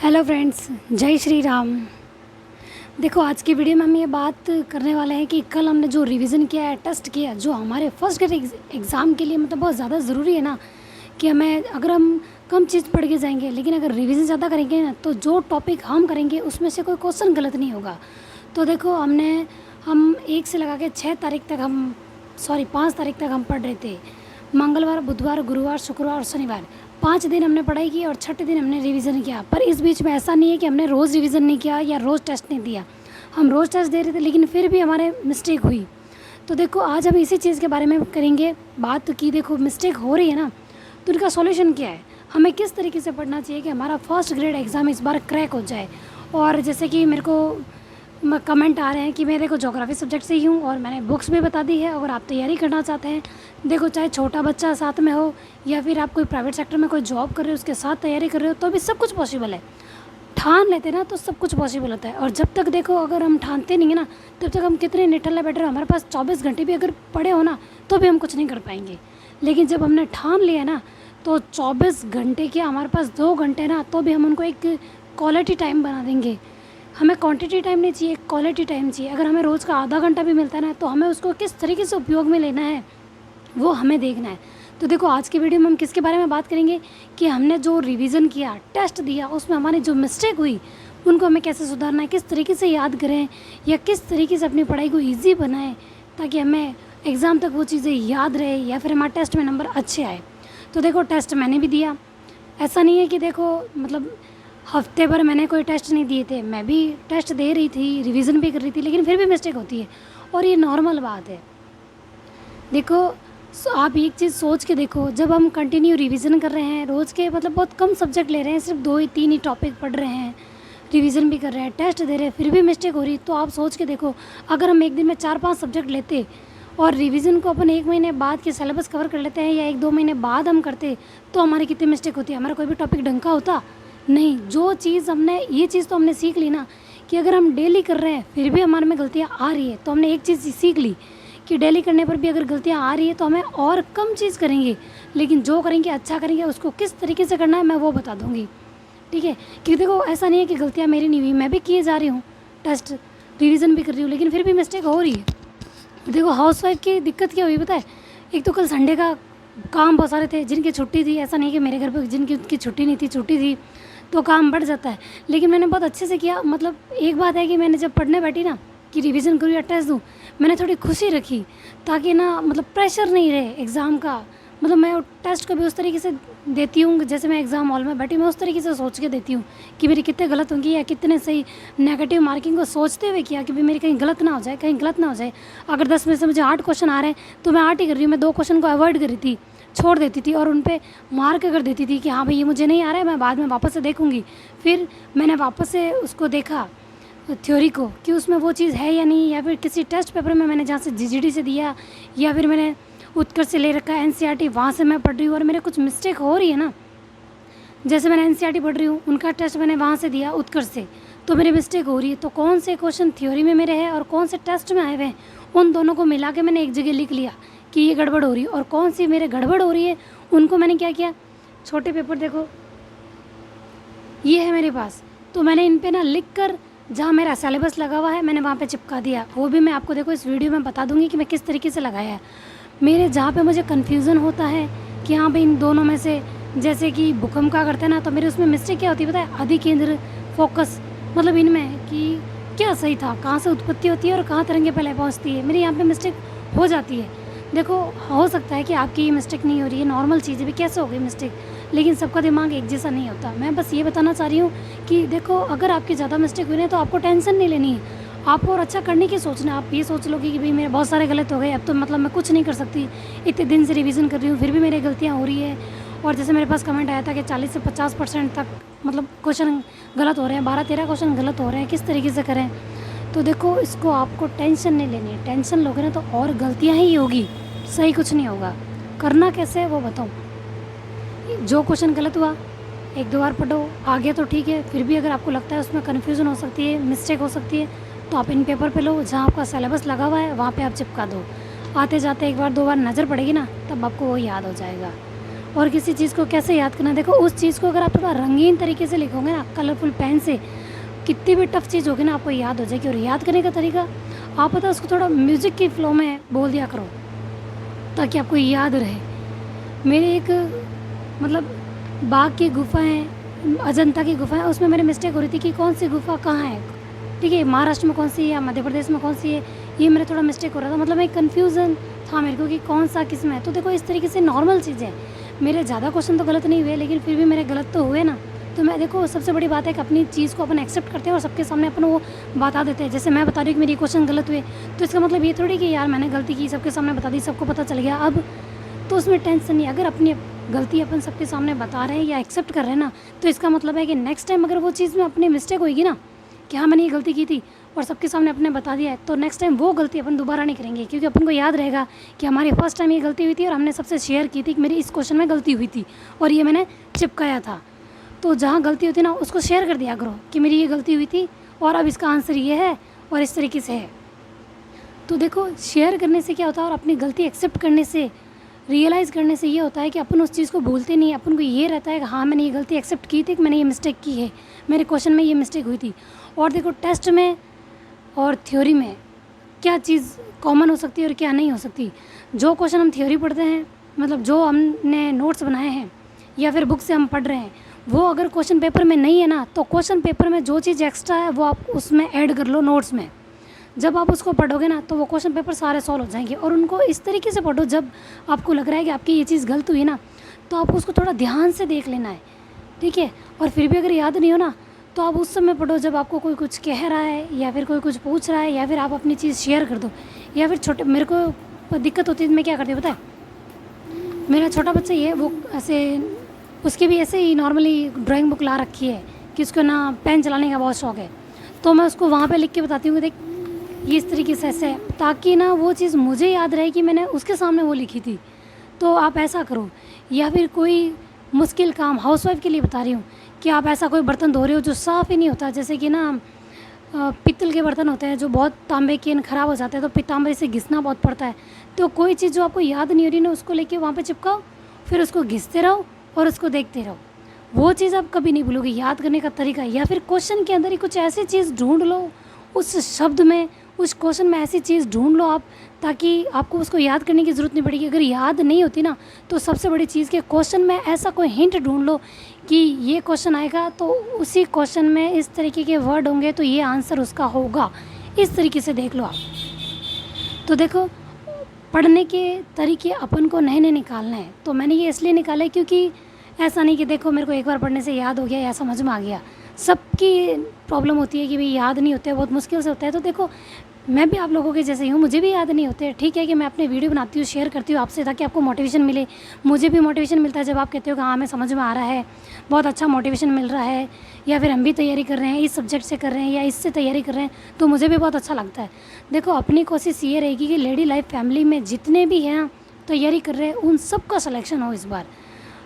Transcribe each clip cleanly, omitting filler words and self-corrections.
Hello friends, जय श्री राम। देखो, आज की वीडियो में हम ये बात करने वाले हैं कि कल हमने जो रिवीजन किया है, टेस्ट किया, जो हमारे फर्स्ट ईयर एग्ज़ाम के लिए मतलब बहुत ज़्यादा ज़रूरी है ना, कि हमें अगर हम कम चीज़ पढ़ के जाएंगे लेकिन अगर रिवीजन ज़्यादा करेंगे ना तो जो टॉपिक हम करेंगे उसमें से कोई क्वेश्चन गलत नहीं होगा। तो देखो, हम 1 से लगा के 6 तारीख तक 5 तारीख तक हम पढ़ रहे थे। मंगलवार, बुधवार, गुरुवार, शुक्रवार और शनिवार 5 दिन हमने पढ़ाई की और छठे दिन हमने रिवीजन किया। पर इस बीच में ऐसा नहीं है कि हमने रोज़ रिवीजन नहीं किया या रोज़ टेस्ट नहीं दिया। हम रोज़ टेस्ट दे रहे थे लेकिन फिर भी हमारे मिस्टेक हुई। तो देखो, आज हम इसी चीज़ के बारे में करेंगे बात कि देखो, मिस्टेक हो रही है ना, तो उनका सॉल्यूशन क्या है, हमें किस तरीके से पढ़ना चाहिए कि हमारा फर्स्ट ग्रेड एग्ज़ाम इस बार क्रैक हो जाए। और जैसे कि मेरे को कमेंट आ रहे हैं कि मैं देखो ज्योग्राफी सब्जेक्ट से ही हूँ और मैंने बुक्स भी बता दी है। अगर आप तैयारी करना चाहते हैं, देखो चाहे छोटा बच्चा साथ में हो या फिर आप कोई प्राइवेट सेक्टर में कोई जॉब कर रहे हो उसके साथ तैयारी कर रहे हो, तो भी सब कुछ पॉसिबल है। ठान लेते ना तो सब कुछ पॉसिबल होता है। और जब तक देखो, अगर हम ठानते नहीं है ना, तब तक हम कितने निठल्ले बैठे रहो, हमारे पास 24 घंटे भी अगर पड़े हो ना तो भी हम कुछ नहीं कर पाएंगे। लेकिन जब हमने ठान लिया ना, तो 24 घंटे के हमारे पास 2 घंटे ना, तो भी हम उनको एक क्वालिटी टाइम बना देंगे। हमें क्वांटिटी टाइम नहीं चाहिए, क्वालिटी टाइम चाहिए। अगर हमें रोज़ का आधा घंटा भी मिलता है ना, तो हमें उसको किस तरीके से उपयोग में लेना है वो हमें देखना है। तो देखो, आज की वीडियो में हम किसके बारे में बात करेंगे कि हमने जो रिवीजन किया, टेस्ट दिया, उसमें हमारी जो मिस्टेक हुई उनको हमें कैसे सुधारना है, किस तरीके से याद करें या किस तरीके से अपनी पढ़ाई को ईजी बनाएं ताकि हमें एग्ज़ाम तक वो चीज़ें याद रहे या फिर हमारे टेस्ट में नंबर अच्छे आए। तो देखो, टेस्ट मैंने भी दिया। ऐसा नहीं है कि देखो मतलब हफ्ते भर मैंने कोई टेस्ट नहीं दिए थे, मैं भी टेस्ट दे रही थी, रिवीजन भी कर रही थी, लेकिन फिर भी मिस्टेक होती है और ये नॉर्मल बात है। देखो, आप एक चीज़ सोच के देखो, जब हम कंटिन्यू रिवीजन कर रहे हैं, रोज़ के मतलब बहुत कम सब्जेक्ट ले रहे हैं, सिर्फ 2 ही 3 ही टॉपिक पढ़ रहे हैं, रिवीजन भी कर रहे हैं, टेस्ट दे रहे हैं, फिर भी मिस्टेक हो रही, तो आप सोच के देखो, अगर हम एक दिन में 4-5 सब्जेक्ट लेते और रिवीजन को अपन 1 महीने बाद के सिलेबस कवर कर लेते हैं या 1-2 महीने बाद हम करते, तो हमारी कितनी मिस्टेक होती है, हमारा कोई भी टॉपिक ढंग का होता नहीं। जो चीज़ हमने, ये चीज़ तो हमने सीख ली ना कि अगर हम डेली कर रहे हैं फिर भी हमारे में गलतियाँ आ रही है, तो हमने एक चीज़ सीख ली कि डेली करने पर भी अगर गलतियाँ आ रही है तो हमें और कम चीज़ करेंगे, लेकिन जो करेंगे अच्छा करेंगे, उसको किस तरीके से करना है मैं वो बता दूँगी। ठीक है, क्योंकि देखो, ऐसा नहीं है कि गलतियाँ मेरी नहीं हुई, मैं भी किए जा रही हूँ, टेस्ट रिवीजन भी कर रही हूँ, लेकिन फिर भी मिस्टेक हो रही है। देखो, हाउसवाइफ की दिक्कत क्या हुई पता है, एक तो कल संडे का काम बहुत सारे थे, जिनकी छुट्टी थी, ऐसा नहीं कि मेरे घर पे जिनकी उनकी छुट्टी नहीं थी, छुट्टी थी तो काम बढ़ जाता है। लेकिन मैंने बहुत अच्छे से किया। मतलब एक बात है कि मैंने जब पढ़ने बैठी ना कि रिवीजन करूँ या टेस्ट दूँ, मैंने थोड़ी खुशी रखी ताकि ना मतलब प्रेशर नहीं रहे एग्ज़ाम का। मतलब मैं टेस्ट को भी उस तरीके से देती हूँ, जैसे मैं एग्ज़ाम हॉल में बैठी मैं उस तरीके से सोच के देती हूँ कि मेरी कितने गलत होंगी या कितने सही। नेगेटिव मार्किंग को सोचते हुए किया कि भाई मेरी कहीं गलत ना हो जाए, कहीं गलत ना हो जाए। अगर 10 में से मुझे 8 क्वेश्चन आ रहे हैं तो मैं 8 ही कर रही हूँ, मैं 2 क्वेश्चन को अवॉइड कर रही थी, छोड़ देती थी और उन पे मार्क कर देती थी कि हाँ भाई ये मुझे नहीं आ रहा है, मैं बाद में वापस से देखूँगी। फिर मैंने वापस से उसको देखा थ्योरी को कि उसमें वो चीज़ है या नहीं, या फिर किसी टेस्ट पेपर में मैंने जहाँ से जीजीडी से दिया या फिर मैंने उत्कर्ष से ले रखा है एनसीईआरटी, वहाँ से मैं पढ़ रही हूँ और मेरे कुछ मिस्टेक हो रही है ना। जैसे मैंने एनसीईआरटी पढ़ रही हूँ, उनका टेस्ट मैंने वहाँ से दिया उत्कर्ष से, तो मेरी मिस्टेक हो रही है। तो कौन से क्वेश्चन थ्योरी में मेरे हैं और कौन से टेस्ट में आए हुए हैं, उन दोनों को मिला के मैंने एक जगह लिख लिया कि ये गड़बड़ हो रही है। और कौन सी मेरे गड़बड़ हो रही है उनको मैंने क्या किया, छोटे पेपर देखो ये है मेरे पास, तो मैंने इन पे ना लिख कर जहाँ मेरा सिलेबस लगा हुआ है मैंने वहाँ पे चिपका दिया। वो भी मैं आपको देखो इस वीडियो में बता दूँगी कि मैं किस तरीके से लगाया है। मेरे जहाँ पे मुझे कन्फ्यूज़न होता है कि हाँ भाई इन दोनों में से, जैसे कि भूकंप का करते हैं ना, तो मेरे उसमें मिस्टेक क्या होती है पता है, अधिकेंद्र, फोकस, मतलब इनमें कि क्या सही था, कहाँ से उत्पत्ति होती है और कहाँ तरंगे पहले पहुँचती है, मेरी यहाँ पे मिस्टेक हो जाती है। देखो, हो सकता है कि आपकी ये मिस्टेक नहीं हो रही है, नॉर्मल चीज़ है भी, कैसे हो गई मिस्टेक, लेकिन सबका दिमाग एक जैसा नहीं होता। मैं बस ये बताना चाह रही हूँ कि देखो, अगर आपकी ज़्यादा मिस्टेक हुई है तो आपको टेंशन नहीं लेनी है, आपको और अच्छा करने की सोचना है। आप ये सोच लोगे कि भाई मेरे बहुत सारे गलत हो गए, अब तो मतलब मैं कुछ नहीं कर सकती, इतने दिन से रिवीजन कर रही हूँ फिर भी मेरी गलतियाँ हो रही है। और जैसे मेरे पास कमेंट आया था कि 40 से 50% तक मतलब क्वेश्चन गलत हो रहे हैं, 12-13 क्वेश्चन गलत हो रहे हैं, किस तरीके से करें। तो देखो, इसको आपको टेंशन नहीं लेनी है, टेंशन लोगे ना तो और गलतियाँ ही होगी, सही कुछ नहीं होगा। करना कैसे है वो बताऊँ। जो क्वेश्चन गलत हुआ 1-2 बार पढ़ो, आगे तो ठीक है, फिर भी अगर आपको लगता है उसमें कन्फ्यूज़न हो सकती है, मिस्टेक हो सकती है, तो आप इन पेपर पे लो, जहाँ आपका सिलेबस लगा हुआ है वहाँ पे आप चिपका दो। आते जाते 1 बार 2 बार नज़र पड़ेगी ना, तब आपको वो याद हो जाएगा। और किसी चीज़ को कैसे याद करना। देखो उस चीज़ को अगर आप थोड़ा रंगीन तरीके से लिखोगे ना, कलरफुल पेन से, कितनी भी टफ चीज़ होगी ना आपको याद हो जाएगी। और याद करने का तरीका आप पता है, उसको थोड़ा म्यूज़िक के फ्लो में बोल दिया करो ताकि आपको याद रहे। मेरे एक मतलब बाघ की गुफा है, अजंता की गुफा है, उसमें मेरी मिस्टेक हो रही थी कि कौन सी गुफा कहाँ है, ठीक है, महाराष्ट्र में कौन सी है या मध्य प्रदेश में कौन सी है, ये मेरा थोड़ा मिस्टेक हो रहा था। मतलब एक कन्फ्यूज़न था मेरे को कि कौन सा किस में है। तो देखो इस तरीके से नॉर्मल चीज़ें हैं। मेरे ज़्यादा क्वेश्चन तो गलत नहीं हुए, लेकिन फिर भी मेरे गलत तो हुए ना। तो मैं देखो सबसे बड़ी बात है कि अपनी चीज़ को अपन एक्सेप्ट करते हैं और सबके सामने अपन वो बता देते हैं। जैसे मैं बता रही हूँ कि मेरी क्वेश्चन गलत हुए, तो इसका मतलब ये थोड़ी कि यार मैंने गलती की, सबके सामने बता दी, सबको पता चल गया अब, तो उसमें टेंशन नहीं। अगर अपनी गलती अपन सबके सामने बता रहे हैं या एक्सेप्ट कर रहे हैं ना, तो इसका मतलब है कि नेक्स्ट टाइम अगर वो चीज़ में अपनी मिस्टेक होगी ना कि हाँ मैंने ये गलती की थी और सबके सामने अपने बता दिया है, तो नेक्स्ट टाइम वो गलती अपन दोबारा नहीं करेंगे, क्योंकि अपन को याद रहेगा कि हमारी फर्स्ट टाइम ये गलती हुई थी और हमने सबसे शेयर की थी कि मेरी इस क्वेश्चन में गलती हुई थी और ये मैंने चिपकाया था। तो जहाँ गलती होती है ना उसको शेयर कर दिया करो कि मेरी ये गलती हुई थी और अब इसका आंसर ये है और इस तरीके से है। तो देखो शेयर करने से क्या होता है और अपनी गलती एक्सेप्ट करने से, रियलाइज़ करने से ये होता है कि अपन उस चीज़ को भूलते नहीं। अपन को ये रहता है कि हाँ मैंने ये गलती एक्सेप्ट की थी कि मैंने ये मिस्टेक की है, मेरे क्वेश्चन में ये मिस्टेक हुई थी। और देखो टेस्ट में और थ्योरी में क्या चीज़ कॉमन हो सकती है और क्या नहीं हो सकती। जो क्वेश्चन हम थ्योरी पढ़ते हैं, मतलब जो हमने नोट्स बनाए हैं या फिर बुक से हम पढ़ रहे हैं, वो अगर क्वेश्चन पेपर में नहीं है ना, तो क्वेश्चन पेपर में जो चीज़ एक्स्ट्रा है वो आप उसमें ऐड कर लो नोट्स में। जब आप उसको पढ़ोगे ना तो वो क्वेश्चन पेपर सारे सॉल्व हो जाएंगे। और उनको इस तरीके से पढ़ो, जब आपको लग रहा है कि आपकी ये चीज़ गलत हुई ना, तो आप उसको थोड़ा ध्यान से देख लेना है, ठीक है। और फिर भी अगर याद नहीं हो ना, तो आप उस समय पढ़ो जब आपको कोई कुछ कह रहा है या फिर कोई कुछ पूछ रहा है या फिर आप अपनी चीज़ शेयर कर दो। या फिर छोटे, मेरे को दिक्कत होती है मैं क्या करती हूँ पता है, मेरा छोटा बच्चा ही है, वो ऐसे उसकी भी ऐसे ही नॉर्मली ड्राइंग बुक ला रखी है कि उसको ना पेन चलाने का बहुत शौक है। तो मैं उसको वहाँ पे लिख के बताती हूँ कि देख ये इस तरीके से ऐसे है, ताकि ना वो चीज़ मुझे याद रहे कि मैंने उसके सामने वो लिखी थी। तो आप ऐसा करो। या फिर कोई मुश्किल काम, हाउसवाइफ के लिए बता रही हूँ, कि आप ऐसा कोई बर्तन धो रहे हो जो साफ़ ही नहीं होता, जैसे कि ना पित्तल के बर्तन होते हैं जो बहुत तांबे के ख़राब हो जाते हैं, तो तांबे से घिसना बहुत पड़ता है। तो कोई चीज़ जो आपको याद नहीं हो रही ना, उसको लेके वहाँ पे चिपकाओ, फिर उसको घिसते रहो और उसको देखते रहो। वो चीज़ आप कभी नहीं भूलोगे, याद करने का तरीका। या फिर क्वेश्चन के अंदर ही कुछ ऐसी चीज़ ढूंढ लो, उस शब्द में, उस क्वेश्चन में ऐसी चीज़ ढूंढ लो आप, ताकि आपको उसको याद करने की ज़रूरत नहीं पड़ेगी। अगर याद नहीं होती ना, तो सबसे बड़ी चीज़ के क्वेश्चन में ऐसा कोई हिंट ढूंढ लो कि ये क्वेश्चन आएगा तो उसी क्वेश्चन में इस तरीके के वर्ड होंगे तो ये आंसर उसका होगा। इस तरीके से देख लो आप। तो देखो पढ़ने के तरीके अपन को नए नए निकालने हैं। तो मैंने ये इसलिए निकाले क्योंकि ऐसा नहीं कि देखो मेरे को एक बार पढ़ने से याद हो गया या समझ में आ गया। सबकी प्रॉब्लम होती है कि भाई याद नहीं होते, बहुत मुश्किल से होता है। तो देखो मैं भी आप लोगों के जैसे ही हूँ, मुझे भी याद नहीं होते। ठीक है कि मैं अपने वीडियो बनाती हूँ, शेयर करती हूँ आपसे, ताकि आपको मोटिवेशन मिले। मुझे भी मोटिवेशन मिलता है जब आप कहते हो कि हाँ हमें समझ में आ रहा है, बहुत अच्छा मोटिवेशन मिल रहा है, या फिर हम भी तैयारी कर रहे हैं, इस सब्जेक्ट से कर रहे हैं या इससे तैयारी कर रहे हैं, तो मुझे भी बहुत अच्छा लगता है। देखो अपनी कोशिश ये रहेगी कि लेडी लाइफ फैमिली में जितने भी हैं तैयारी कर रहे हैं, उन सब का सिलेक्शन हो इस बार।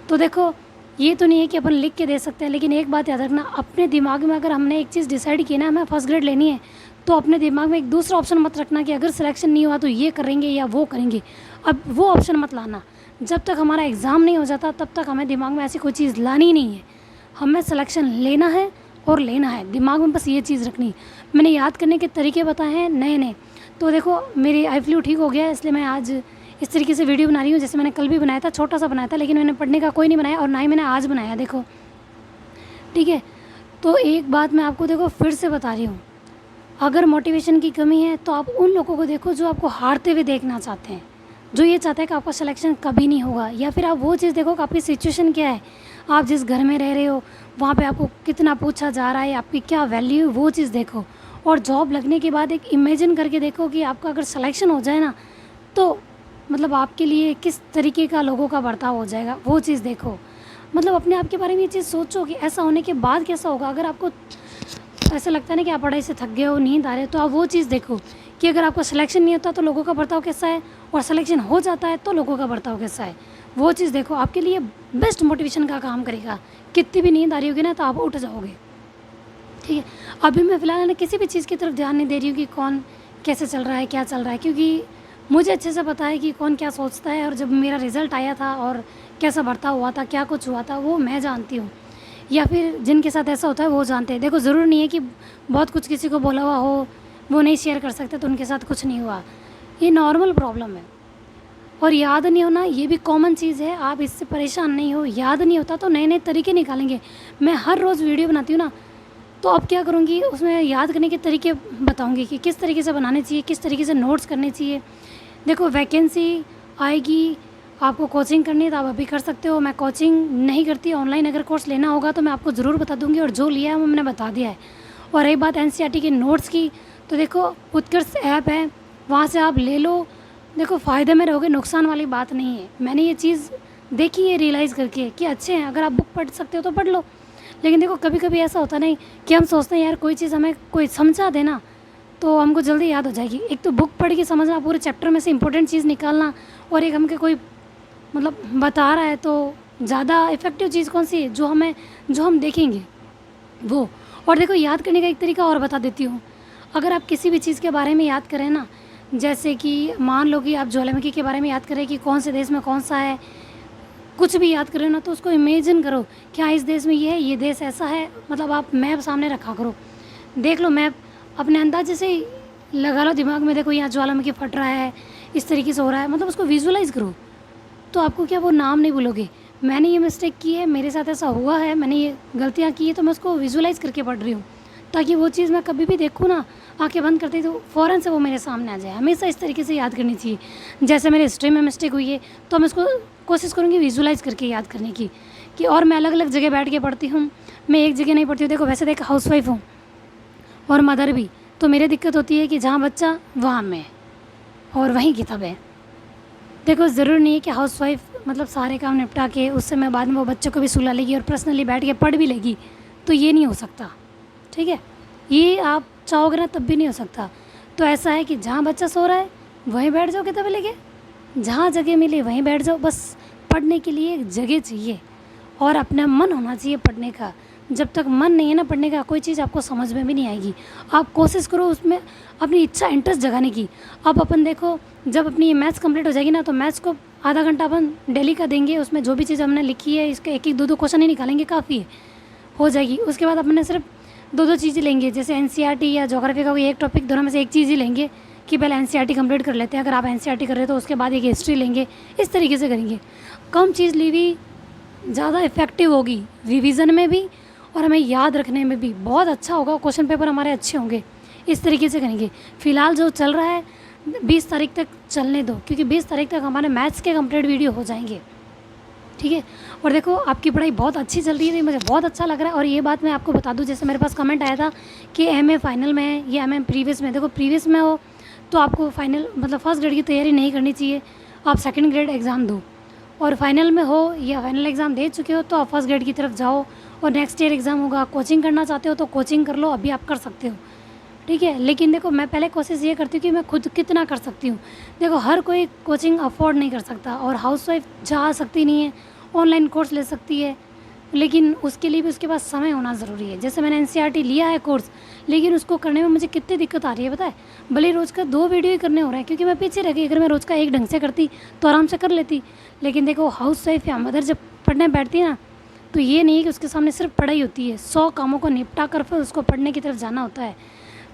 तो देखो ये तो नहीं है कि अपन लिख के दे सकते हैं, लेकिन एक बात याद रखना, अपने दिमाग में अगर हमने एक चीज़ डिसाइड की ना, हमें फर्स्ट ग्रेड लेनी है, तो अपने दिमाग में एक दूसरा ऑप्शन मत रखना कि अगर सिलेक्शन नहीं हुआ तो ये करेंगे या वो करेंगे। अब वो ऑप्शन मत लाना। जब तक हमारा एग्ज़ाम नहीं हो जाता तब तक हमें दिमाग में ऐसी कोई चीज़ लानी नहीं है। हमें सिलेक्शन लेना है और लेना है, दिमाग में बस ये चीज़ रखनी। मैंने याद करने के तरीके बताए हैं नए नए। तो देखो मेरी आई फ्लू ठीक हो गया है, इसलिए मैं आज इस तरीके से वीडियो बना रही हूँ। जैसे मैंने कल भी बनाया था, छोटा सा बनाया था, लेकिन मैंने पढ़ने का कोई नहीं बनाया और ना ही मैंने आज बनाया, देखो ठीक है। तो एक बात मैं आपको देखो फिर से बता रही हूँ, अगर मोटिवेशन की कमी है तो आप उन लोगों को देखो जो आपको हारते हुए देखना चाहते हैं, जो ये चाहते हैं कि आपका सिलेक्शन कभी नहीं होगा। या फिर आप वो चीज़ देखो कि आपकी सिचुएशन क्या है, आप जिस घर में रह रहे हो वहाँ पे आपको कितना पूछा जा रहा है, आपकी क्या वैल्यू, वो चीज़ देखो। और जॉब लगने के बाद एक इमेजिन करके देखो कि आपका अगर सिलेक्शन हो जाए ना, तो मतलब आपके लिए किस तरीके का लोगों का बर्ताव हो जाएगा, वो चीज़ देखो। मतलब अपने आप के बारे में ये चीज़ सोचो कि ऐसा होने के बाद कैसा होगा। अगर आपको ऐसा लगता है ना कि आप पढ़ाई से थक गए हो, नींद आ रही है, तो आप वो चीज़ देखो कि अगर आपका सिलेक्शन नहीं होता तो लोगों का बर्ताव कैसा है, और सिलेक्शन हो जाता है तो लोगों का बर्ताव कैसा है, वो चीज़ देखो। आपके लिए बेस्ट मोटिवेशन का काम करेगा। कितनी भी नींद आ रही होगी ना, तो आप उठ जाओगे, ठीक है। अभी मैं फ़िलहाल ना किसी भी चीज़ की तरफ ध्यान नहीं दे रही हूँ कि कौन कैसे चल रहा है, क्या चल रहा है, क्योंकि मुझे अच्छे से पता है कि कौन क्या सोचता है। और जब मेरा रिज़ल्ट आया था और कैसा बर्ताव हुआ था, क्या कुछ हुआ था, वो मैं जानती हूँ। या फिर जिनके साथ ऐसा होता है वो जानते हैं। देखो ज़रूरी नहीं है कि बहुत कुछ किसी को बोला हुआ हो, वो नहीं शेयर कर सकते तो उनके साथ कुछ नहीं हुआ। ये नॉर्मल प्रॉब्लम है। और याद नहीं होना ये भी कॉमन चीज़ है, आप इससे परेशान नहीं हो। याद नहीं होता तो नए नए तरीके निकालेंगे। मैं हर रोज़ वीडियो बनाती हूँ ना, तो अब क्या करूँगी, उसमें याद करने के तरीके बताऊँगी कि किस तरीके से बनाने चाहिए, किस तरीके से नोट्स करने चाहिए। देखो वैकेंसी आएगी, आपको कोचिंग करनी है तो आप अभी कर सकते हो। मैं कोचिंग नहीं करती, ऑनलाइन अगर कोर्स लेना होगा तो मैं आपको ज़रूर बता दूँगी, और जो लिया है वो मैंने बता दिया है। और रही बात एनसीईआरटी के नोट्स की, तो देखो उत्कर्ष ऐप है, वहाँ से आप ले लो। देखो फ़ायदे में रहोगे, नुकसान वाली बात नहीं है। मैंने ये चीज़ देखी है रियलाइज़ करके कि अच्छे हैं, अगर आप बुक पढ़ सकते हो तो पढ़ लो। लेकिन देखो कभी कभी ऐसा होता नहीं कि हम सोचते हैं यार कोई चीज़ हमें कोई समझा देना तो हमको जल्दी याद हो जाएगी। एक तो बुक पढ़ के समझना, पूरे चैप्टर में से इंपॉर्टेंट चीज़ निकालना, और एक हमके कोई मतलब बता रहा है, तो ज़्यादा इफ़ेक्टिव चीज़ कौन सी है जो हम देखेंगे वो। और देखो याद करने का एक तरीका और बता देती हूँ। अगर आप किसी भी चीज़ के बारे में याद करें ना, जैसे कि मान लो कि आप ज्वालामुखी के बारे में याद करें कि कौन से देश में कौन सा है, कुछ भी याद करो ना, तो उसको इमेजिन करो कि हाँ इस देश में ये है, ये देश ऐसा है। मतलब आप मैप सामने रखा करो, देख लो मैप, अपने अंदाजे से ही लगा लो दिमाग में, देखो यहाँ ज्वालामुखी फट रहा है, इस तरीके से हो रहा है, मतलब उसको विजुअलाइज़ करो। तो आपको क्या वो नाम नहीं भूलोगे। मैंने ये मिस्टेक की है, मेरे साथ ऐसा हुआ है, मैंने ये गलतियाँ की है, तो मैं उसको विजुअलाइज़ करके पढ़ रही हूँ, ताकि वो चीज़ मैं कभी भी देखूँ ना, आंखें बंद करती तो फ़ौरन से वो मेरे सामने आ जाए। हमेशा इस तरीके से याद करनी चाहिए। जैसे मेरे हिस्ट्री में मिस्टेक हुई है तो मैं उसको कोशिश करूँगी विजुअलाइज़ करके याद करने की, कि और मैं अलग अलग जगह बैठ के पढ़ती हूँ, मैं एक जगह नहीं पढ़ती हूँ। देखो वैसे हाउसवाइफ हूँ और मदर भी, तो मेरी दिक्कत होती है कि जहाँ बच्चा वहाँ मैं, और वहीं किताब है। देखो ज़रूरी नहीं है कि हाउसवाइफ मतलब सारे काम निपटा के उस समय बाद में वो बच्चों को भी सुला लेगी और पर्सनली बैठ के पढ़ भी लेगी, तो ये नहीं हो सकता। ठीक है, ये आप चाहोगे ना तब भी नहीं हो सकता। तो ऐसा है कि जहाँ बच्चा सो रहा है वहीं बैठ जाओ किताबें लेके, जहाँ जगह मिले वहीं बैठ जाओ। बस पढ़ने के लिए एक जगह चाहिए और अपना मन होना चाहिए पढ़ने का। जब तक मन नहीं है ना पढ़ने का, कोई चीज़ आपको समझ में भी नहीं आएगी। आप कोशिश करो उसमें अपनी इच्छा, इंटरेस्ट जगाने की। अब अपन देखो, जब अपनी ये मैथ्स कंप्लीट हो जाएगी ना, तो मैथ्स को आधा घंटा अपन डेली का देंगे। उसमें जो भी चीज़ हमने लिखी है इसके एक एक दो दो क्वेश्चन ही निकालेंगे, काफ़ी है, हो जाएगी। उसके बाद अपने सिर्फ दो दो चीज़ें लेंगे, जैसे एनसीईआरटी या ज्योग्राफी का कोई एक टॉपिक, दोनों में से एक चीज़ ही लेंगे कि पहले एनसीईआरटी कंप्लीट कर लेते हैं। अगर आप एनसीईआरटी कर रहे हो तो उसके बाद एक हिस्ट्री लेंगे, इस तरीके से करेंगे। कम चीज़ ली हुई ज़्यादा इफ़ेक्टिव होगी रिवीजन में भी, और हमें याद रखने में भी बहुत अच्छा होगा। क्वेश्चन पेपर हमारे अच्छे होंगे। इस तरीके से करेंगे। फ़िलहाल जो चल रहा है 20 तारीख तक चलने दो, क्योंकि 20 तारीख तक हमारे मैथ्स के कंप्लीट वीडियो हो जाएंगे। ठीक है, और देखो आपकी पढ़ाई बहुत अच्छी चल रही है, मुझे बहुत अच्छा लग रहा है। और ये बात मैं आपको बता दूं, जैसे मेरे पास कमेंट आया था कि एमए फाइनल में है या एमए प्रीवियस में। देखो प्रीवियस में हो तो आपको फाइनल मतलब फर्स्ट ग्रेड की तैयारी नहीं करनी चाहिए, आप सेकंड ग्रेड एग्ज़ाम दो। और फाइनल में हो या फाइनल एग्ज़ाम दे चुके हो तो आप फर्स्ट ग्रेड की तरफ जाओ, और नेक्स्ट ईयर एग्ज़ाम होगा। कोचिंग करना चाहते हो तो कोचिंग कर लो, अभी आप कर सकते हो। ठीक है, लेकिन देखो मैं पहले कोशिश ये करती हूँ कि मैं खुद कितना कर सकती हूँ। देखो हर कोई कोचिंग अफोर्ड नहीं कर सकता, और हाउसवाइफ जा सकती नहीं है, ऑनलाइन कोर्स ले सकती है, लेकिन उसके लिए भी उसके पास समय होना ज़रूरी है। जैसे मैंने एनसीईआरटी लिया है कोर्स, लेकिन उसको करने में मुझे कितनी दिक्कत आ रही है पता है। भले रोज़ का 2 वीडियो ही करने हो रहे हैं, क्योंकि मैं पीछे रह गई। अगर मैं रोज़ का एक ढंग से करती तो आराम से कर लेती। लेकिन देखो हाउसवाइफ या मदर जब पढ़ने बैठती है ना, तो ये नहीं है कि उसके सामने सिर्फ पढ़ाई होती है। 100 कामों को निपटा कर फिर उसको पढ़ने की तरफ जाना होता है।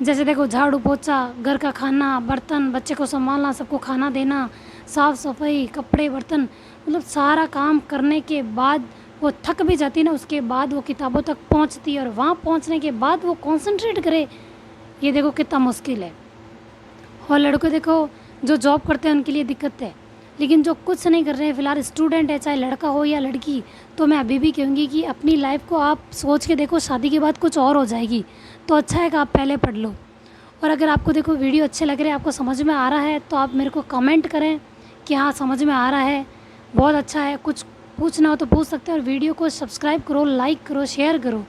जैसे देखो झाड़ू पोछा, घर का खाना, बर्तन, बच्चे को संभालना, सबको खाना देना, साफ़ सफाई, कपड़े, बर्तन, मतलब सारा काम करने के बाद वो थक भी जाती है ना, उसके बाद वो किताबों तक पहुंचती है, और वहाँ पहुंचने के बाद वो कंसंट्रेट करे, ये देखो कितना मुश्किल है। और लड़के देखो जो जॉब करते हैं उनके लिए दिक्कत है, लेकिन जो कुछ नहीं कर रहे हैं, फ़िलहाल स्टूडेंट है, चाहे लड़का हो या लड़की, तो मैं अभी भी कहूँगी कि अपनी लाइफ को आप सोच के देखो, शादी के बाद कुछ और हो जाएगी। तो अच्छा है कि आप पहले पढ़ लो। और अगर आपको देखो वीडियो अच्छे लग रहे हैं, आपको समझ में आ रहा है, तो आप मेरे को कमेंट करें कि हाँ समझ में आ रहा है, बहुत अच्छा है। कुछ पूछना हो तो पूछ सकते हैं। और वीडियो को सब्सक्राइब करो, लाइक करो, शेयर करो,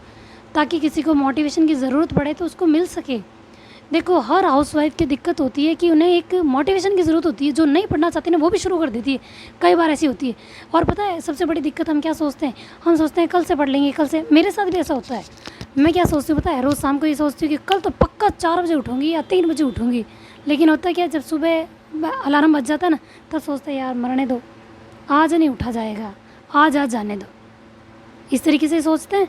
ताकि किसी को मोटिवेशन की ज़रूरत पड़े तो उसको मिल सके। देखो हर हाउसवाइफ की दिक्कत होती है कि उन्हें एक मोटिवेशन की ज़रूरत होती है। जो नहीं पढ़ना चाहती ना वो भी शुरू कर देती है, कई बार ऐसी होती है। और पता है सबसे बड़ी दिक्कत हम क्या सोचते हैं, हम सोचते हैं कल से पढ़ लेंगे, कल से। मेरे साथ भी ऐसा होता है। मैं क्या सोचती हूँ पता है, रोज़ शाम को ये सोचती हूँ कि कल तो पक्का 4 बजे उठूँगी या 3 बजे उठूँगी। लेकिन होता क्या, जब सुबह अलार्म बज जाता है ना, तब सोचते हैं यार मरने दो, आज नहीं उठा जाएगा, आज आज जाने दो, इस तरीके से सोचते हैं।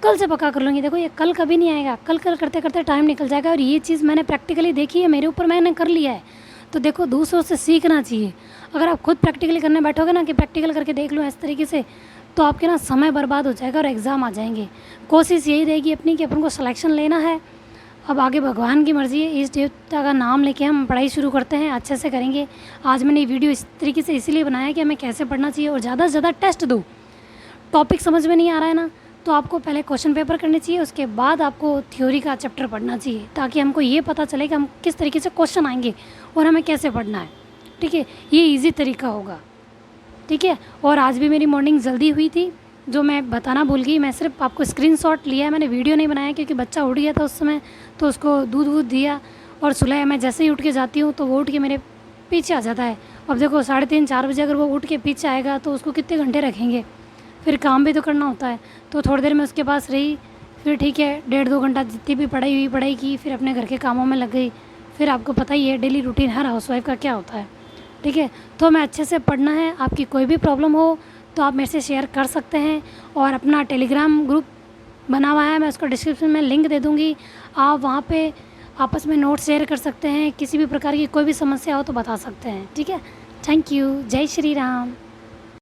कल से पक्का कर लूँगी, देखो ये कल कभी नहीं आएगा, कल कल करते करते टाइम निकल जाएगा। और ये चीज़ मैंने प्रैक्टिकली देखी है, मेरे ऊपर मैंने कर लिया है। तो देखो दूसरों से सीखना चाहिए। अगर आप खुद प्रैक्टिकली करने बैठोगे ना कि प्रैक्टिकल करके देख लो इस तरीके से, तो आपके ना समय बर्बाद हो जाएगा और एग्ज़ाम आ जाएंगे। कोशिश यही रहेगी अपनी कि अपन को सिलेक्शन लेना है। अब आगे भगवान की मर्ज़ी है, इस देवता का नाम लेके हम पढ़ाई शुरू करते हैं, अच्छे से करेंगे। आज मैंने ये वीडियो इस तरीके से इसलिए बनाया कि हमें कैसे पढ़ना चाहिए और ज़्यादा से ज़्यादा टेस्ट दो। टॉपिक समझ में नहीं आ रहा है ना, तो आपको पहले क्वेश्चन पेपर करने चाहिए, उसके बाद आपको थ्योरी का चैप्टर पढ़ना चाहिए, ताकि हमको ये पता चले कि हम किस तरीके से क्वेश्चन आएंगे और हमें कैसे पढ़ना है। ठीक है, ये इजी तरीका होगा। ठीक है, और आज भी मेरी मॉर्निंग जल्दी हुई थी, जो मैं बताना भूल गई। मैं सिर्फ आपको स्क्रीनशॉट लिया है, मैंने वीडियो नहीं बनाया क्योंकि बच्चा उठ गया था उस समय, तो उसको दूध वूध दिया और सुलाया। मैं जैसे ही उठ के जाती हूँ तो वो उठ के मेरे पीछे आ जाता है। अब देखो 3:30-4 बजे अगर वो उठ के पीछे आएगा तो उसको कितने घंटे रखेंगे, फिर काम भी तो करना होता है। तो थोड़ी देर मैं उसके पास रही, फिर ठीक है 1.5-2 घंटा जितनी भी पढ़ाई हुई पढ़ाई की, फिर अपने घर के कामों में लग गई। फिर आपको पता ही है डेली रूटीन हर हाउसवाइफ का क्या होता है। ठीक है, तो हमें अच्छे से पढ़ना है। आपकी कोई भी प्रॉब्लम हो तो आप मेरे से शेयर कर सकते हैं, और अपना टेलीग्राम ग्रुप बना हुआ है, मैं उसको डिस्क्रिप्शन में लिंक दे दूँगी। आप वहाँ पे आपस में नोट्स शेयर कर सकते हैं, किसी भी प्रकार की कोई भी समस्या हो तो बता सकते हैं। ठीक है, थैंक यू, जय श्री राम।